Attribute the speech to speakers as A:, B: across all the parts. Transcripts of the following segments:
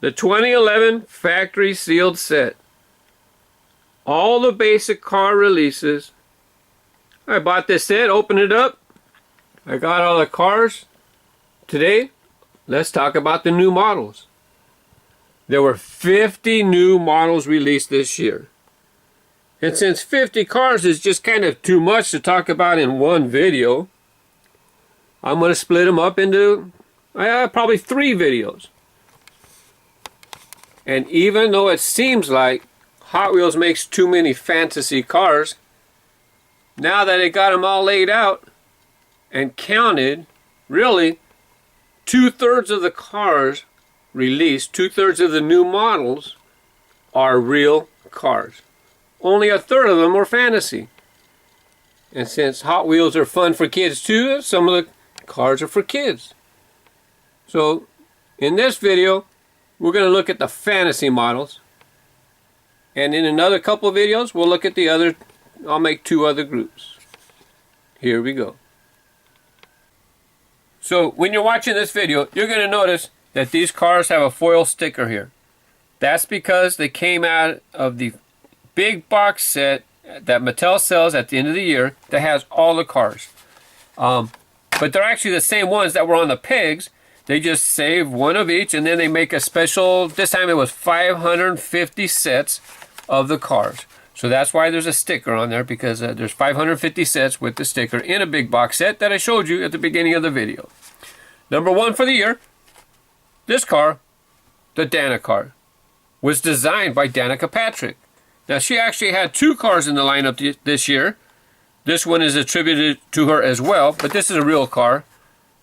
A: The 2011 factory sealed set. All the basic car releases. I bought this set, opened it up. I got all the cars. Today, let's talk about the new models. There were 50 new models released this year. And since 50 cars is just kind of too much to talk about in one video, I'm going to split them up into probably 3 videos. And even though it seems like Hot Wheels makes too many fantasy cars, now that they got them all laid out and counted, really, 2/3 of the cars released, 2/3 of the new models are real cars. Only 1/3 of them are fantasy. And since Hot Wheels are fun for kids too, some of the cars are for kids. So in this video, we're going to look at the fantasy models. And in another couple of videos, we'll look at the other. I'll make 2 other groups. Here we go. So when you're watching this video, you're going to notice that these cars have a foil sticker here. That's because they came out of the big box set that Mattel sells at the end of the year that has all the cars. But they're actually the same ones that were on the pegs. They just save one of each, and then they make a special, this time it was 550 sets of the cars. So that's why there's a sticker on there, because there's 550 sets with the sticker in a big box set that I showed you at the beginning of the video. Number 1 for the year, this car, the Dana car, was designed by Danica Patrick. Now she actually had 2 cars in the lineup this year. This one is attributed to her as well, but this is a real car.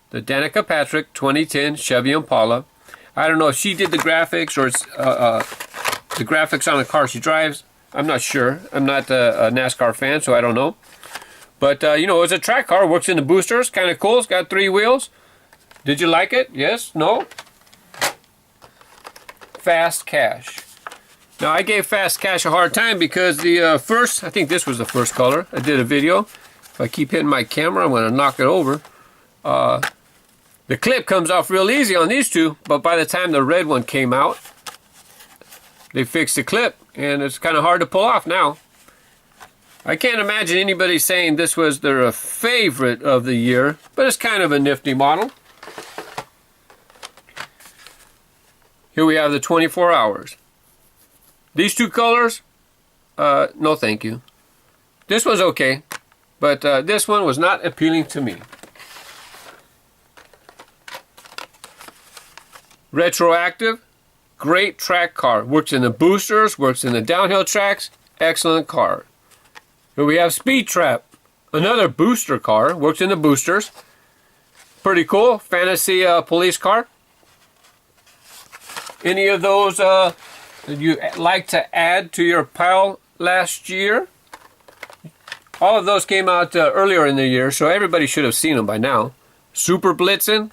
A: The Danica Patrick 2010 Chevy Impala. I don't know if she did the graphics or it's the graphics on the car she drives. I'm not sure. I'm not a NASCAR fan, so I don't know. But, you know, it's a track car. Works in the boosters. Kind of cool. It's got 3 wheels. Did you like it? Yes? No? Fast Cash. Now, I gave Fast Cash a hard time because the first, I think this was the first color. I did a video. If I keep hitting my camera, I'm going to knock it over. The clip comes off real easy on these 2, but by the time the red one came out, they fixed the clip, and it's kind of hard to pull off now. I can't imagine anybody saying this was their favorite of the year, but it's kind of a nifty model. Here we have the 24 hours. These 2 colors, no thank you. This one's okay, but this one was not appealing to me. Retroactive, great track car. Works in the boosters, works in the downhill tracks. Excellent car. Here we have Speed Trap, another booster car. Works in the boosters. Pretty cool. Fantasy police car. Any of those that you like to add to your pile last year? All of those came out earlier in the year, so everybody should have seen them by now. Super Blitzen.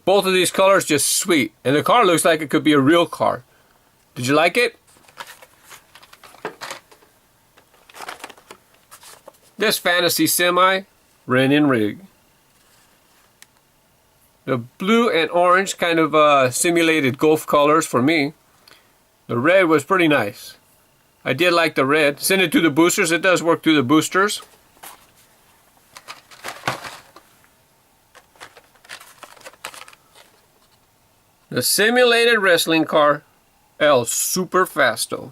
A: Both of these colors just sweet. And the car looks like it could be a real car. Did you like it? This fantasy semi, Ren and Rig. The blue and orange kind of simulated Gulf colors for me. The red was pretty nice. I did like the red. Send it to the boosters. It does work through the boosters. The simulated wrestling car, El Super Fasto.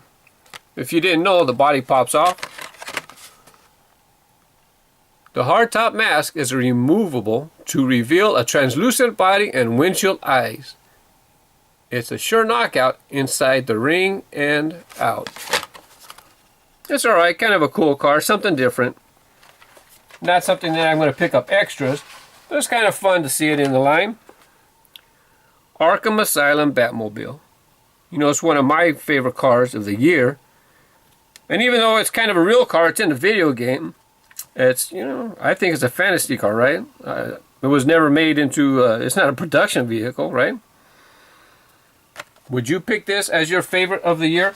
A: If you didn't know, the body pops off. The hardtop mask is removable to reveal a translucent body and windshield eyes. It's a sure knockout inside the ring and out. It's alright, kind of a cool car, something different. Not something that I'm going to pick up extras, but it's kind of fun to see it in the line. Arkham Asylum Batmobile. You know, it's one of my favorite cars of the year. And even though it's kind of a real car, it's in the video game. It's, you know, I think it's a fantasy car, right? It was never made into, it's not a production vehicle, right? Would you pick this as your favorite of the year?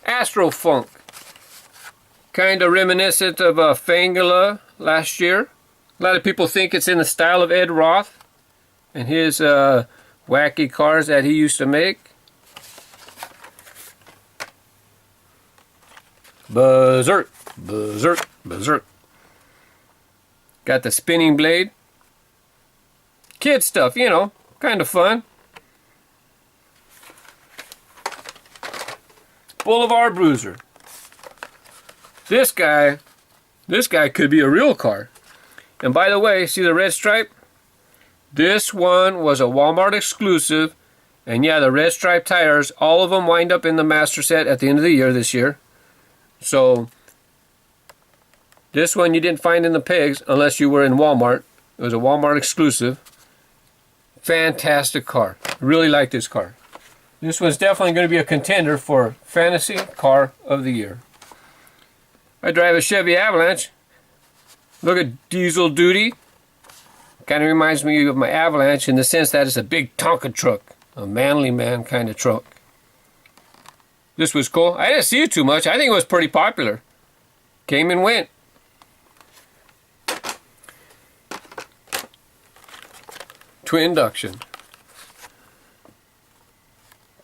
A: Astro Funk. Kind of reminiscent of Fangula last year. A lot of people think it's in the style of Ed Roth. and his wacky cars that he used to make. Berserk, berserk, berserk. Got the spinning blade. Kid stuff, you know, kind of fun. Boulevard Bruiser. This guy could be a real car. And by the way, see the red stripe? This one was a Walmart exclusive. And yeah, the red stripe tires, all of them wind up in the master set at the end of the year this year. So, this one you didn't find in the pegs unless you were in Walmart. It was a Walmart exclusive. Fantastic car. Really like this car. This one's definitely going to be a contender for Fantasy Car of the Year. I drive a Chevy Avalanche. Look at Diesel Duty. Kind of reminds me of my Avalanche in the sense that it's a big Tonka truck. A manly man kind of truck. This was cool. I didn't see it too much. I think it was pretty popular. Came and went. Twin induction.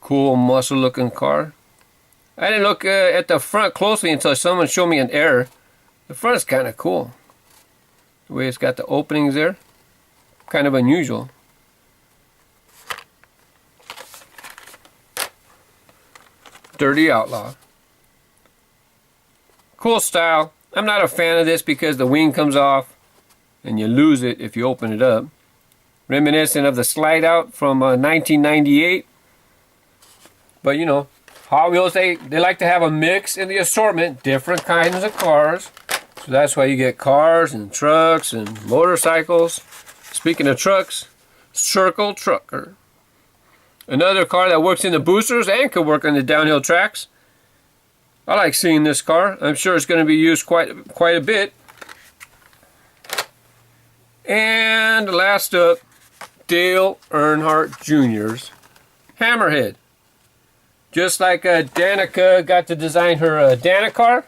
A: Cool muscle looking car. I didn't look at the front closely until someone showed me an error. The front's kind of cool. The way it's got the openings there. Kind of unusual. Dirty Outlaw. Cool style. I'm not a fan of this because the wing comes off and you lose it if you open it up. Reminiscent of the slide out from 1998. But you know, Hot Wheels, they like to have a mix in the assortment, different kinds of cars. So that's why you get cars and trucks and motorcycles. Speaking of trucks, Circle Trucker. Another car that works in the boosters and could work on the downhill tracks. I like seeing this car. I'm sure it's going to be used quite a bit. And last up, Dale Earnhardt Jr.'s Hammerhead. Just like Danica got to design her Dana car,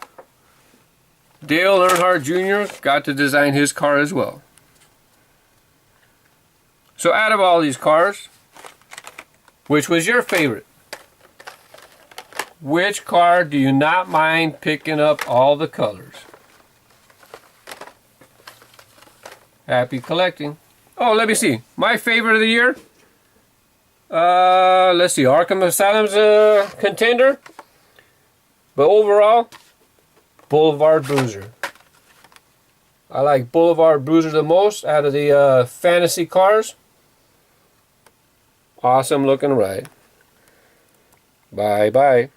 A: Dale Earnhardt Jr. got to design his car as well. So out of all these cars, which was your favorite? Which car do you not mind picking up all the colors? Happy collecting. Oh, let me see. My favorite of the year? Let's see. Arkham Asylum's a contender. But overall, Boulevard Bruiser. I like Boulevard Bruiser the most out of the fantasy cars. Awesome looking ride. Bye bye.